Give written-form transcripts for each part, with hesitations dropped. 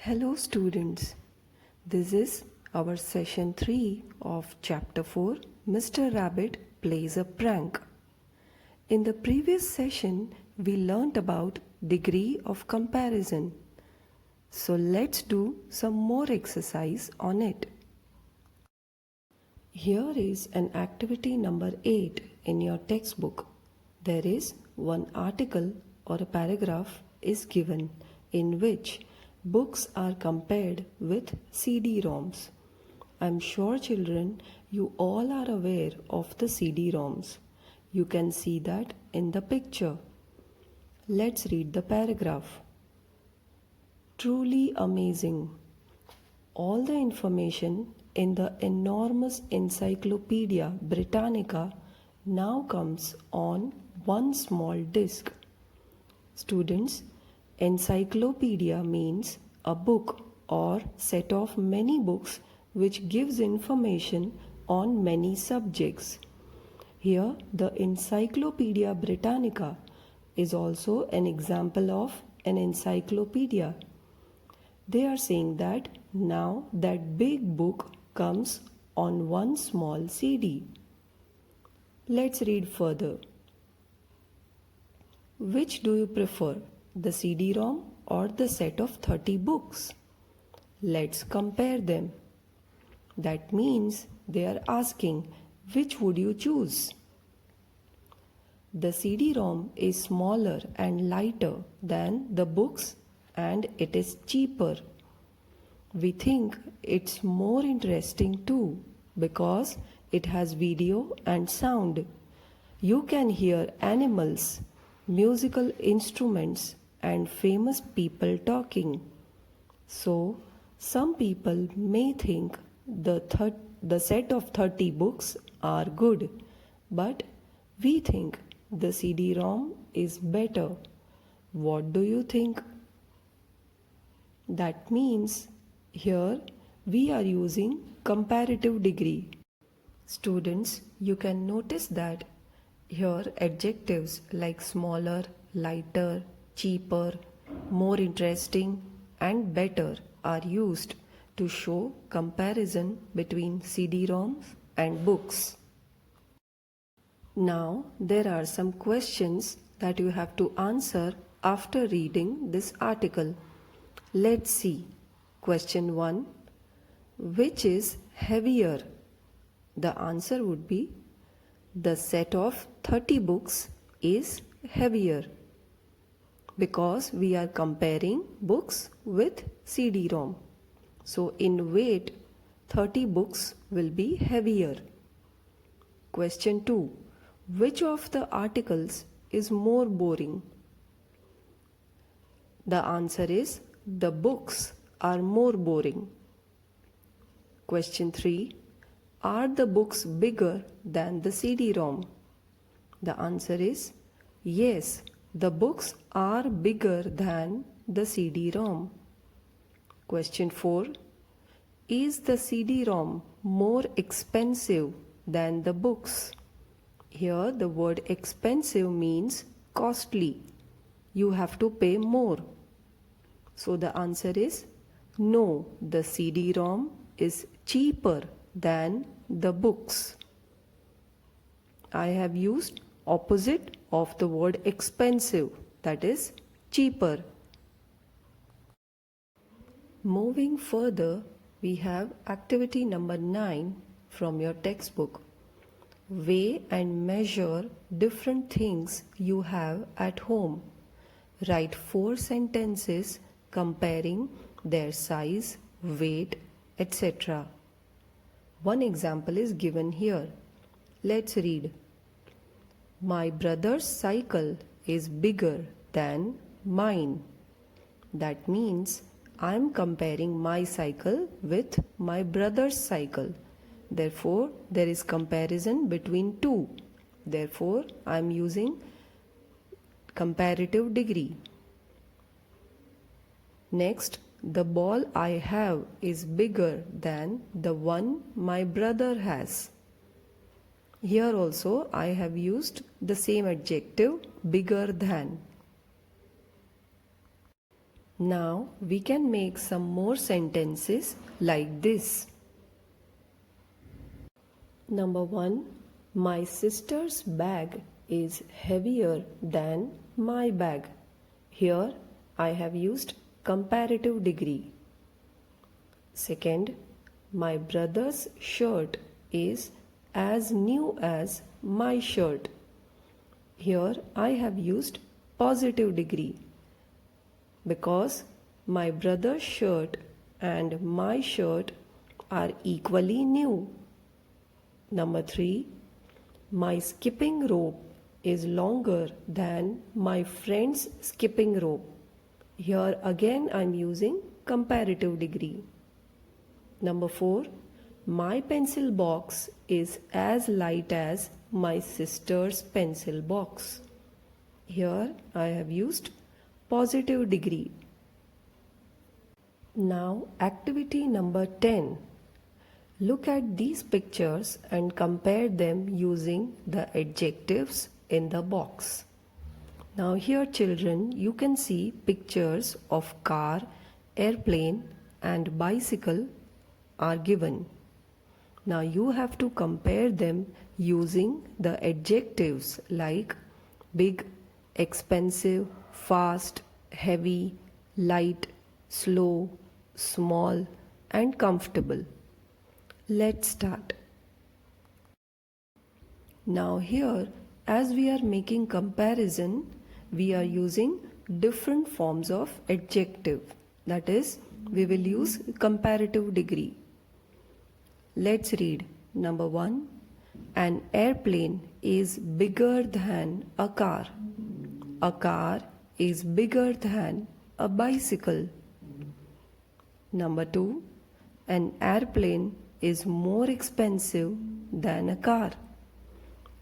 Hello students, this is our session 3 of chapter 4, Mr. Rabbit Plays a Prank. In the previous session, we learnt about degree of comparison. So let's do some more exercise on it. Here is an activity number 8 in your textbook. There is one article or a paragraph is given in which books are compared with CD-ROMs. I'm sure children, you all are aware of the CD-ROMs. You can see that in the picture. Let's read the paragraph. Truly amazing. All the information in the enormous Encyclopedia Britannica now comes on one small disk. Students, encyclopedia means a book or set of many books which gives information on many subjects. Here, the Encyclopedia Britannica is also an example of an encyclopedia. They are saying that now that big book comes on one small CD. Let's read further. Which do you prefer, the CD-ROM or the set of 30 books? Let's compare them. That means they are asking, which would you choose? The CD-ROM is smaller and lighter than the books and it is cheaper. We think it's more interesting too because it has video and sound. You can hear animals, musical instruments and famous people talking. So, some people may think the set of 30 books are good, but we think the CD-ROM is better. What do you think? That means here we are using comparative degree. Students, you can notice that here adjectives like smaller, lighter, cheaper, more interesting and better are used to show comparison between CD-ROMs and books. Now there are some questions that you have to answer after reading this article. Let's see. Question 1. Which is heavier? The answer would be the set of 30 books is heavier because we are comparing books with CD-ROM. So in weight, 30 books will be heavier. Question 2. Which of the articles is more boring? The answer is the books are more boring. Question 3. Are the books bigger than the CD-ROM? The answer is yes, the books are bigger than the CD-ROM. Question 4. Is the CD-ROM more expensive than the books? Here the word expensive means costly. You have to pay more. So the answer is no, the CD-ROM is cheaper than the books. I have used opposite of the word expensive, that is cheaper. Moving further, we have activity number 9 from your textbook. Weigh and measure different things you have at home. Write 4 sentences comparing their size, weight, etc. One example is given here. Let's read. My brother's cycle is bigger than mine. That means I am comparing my cycle with my brother's cycle. Therefore, there is comparison between two. Therefore, I am using comparative degree. Next, the ball I have is bigger than the one my brother has. Here also I have used the same adjective, bigger than. Now we can make some more sentences like this. Number 1. My sister's bag is heavier than my bag. Here I have used comparative degree. Second, my brother's shirt is as new as my shirt. Here I have used positive degree because my brother's shirt and my shirt are equally new. Number 3, my skipping rope is longer than my friend's skipping rope. Here again I am using comparative degree. Number 4, my pencil box is as light as my sister's pencil box. Here I have used positive degree. Now activity number 10. Look at these pictures and compare them using the adjectives in the box. Now here children, you can see pictures of car, airplane and bicycle are given. Now you have to compare them using the adjectives like big, expensive, fast, heavy, light, slow, small and comfortable. Let's start. Now here, as we are making comparison, we are using different forms of adjective. That is, we will use comparative degree. Let's read. Number 1. An airplane is bigger than a car. A car is bigger than a bicycle. Number 2. An airplane is more expensive than a car.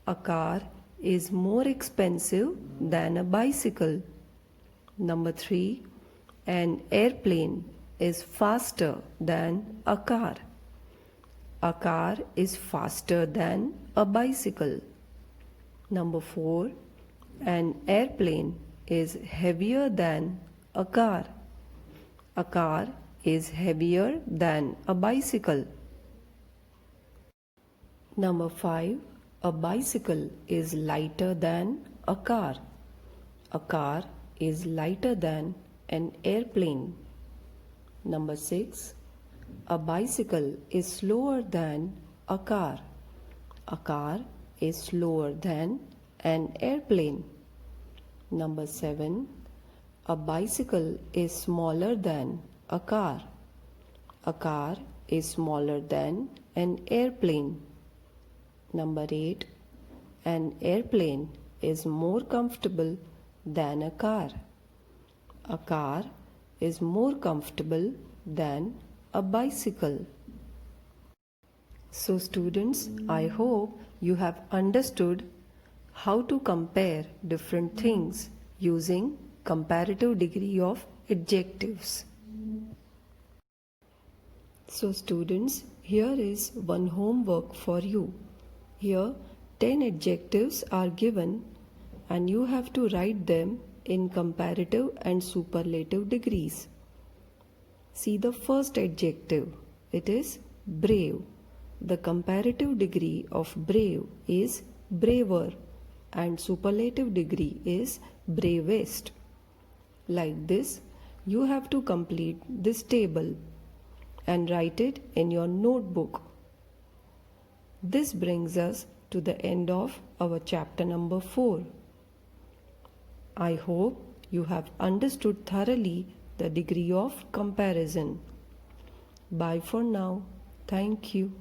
A car is more expensive than a bicycle. Number 3. An airplane is faster than a car. A car is faster than a bicycle. Number 4. An airplane is heavier than a car. A car is heavier than a bicycle. Number 5. A bicycle is lighter than a car. A car is lighter than an airplane. Number 6. A bicycle is slower than a car. A car is slower than an airplane. Number 7. A bicycle is smaller than a car. A car is smaller than an airplane. Number 8. An airplane is more comfortable than a car. A car is more comfortable than a bicycle. So students, I hope you have understood how to compare different things using comparative degree of adjectives. So students, here is one homework for you. Here 10 adjectives are given and you have to write them in comparative and superlative degrees. See the first adjective, it is brave. The comparative degree of brave is braver and superlative degree is bravest. Like this, you have to complete this table and write it in your notebook. This brings us to the end of our chapter number 4. I hope you have understood thoroughly the degree of comparison. Bye for now. Thank you.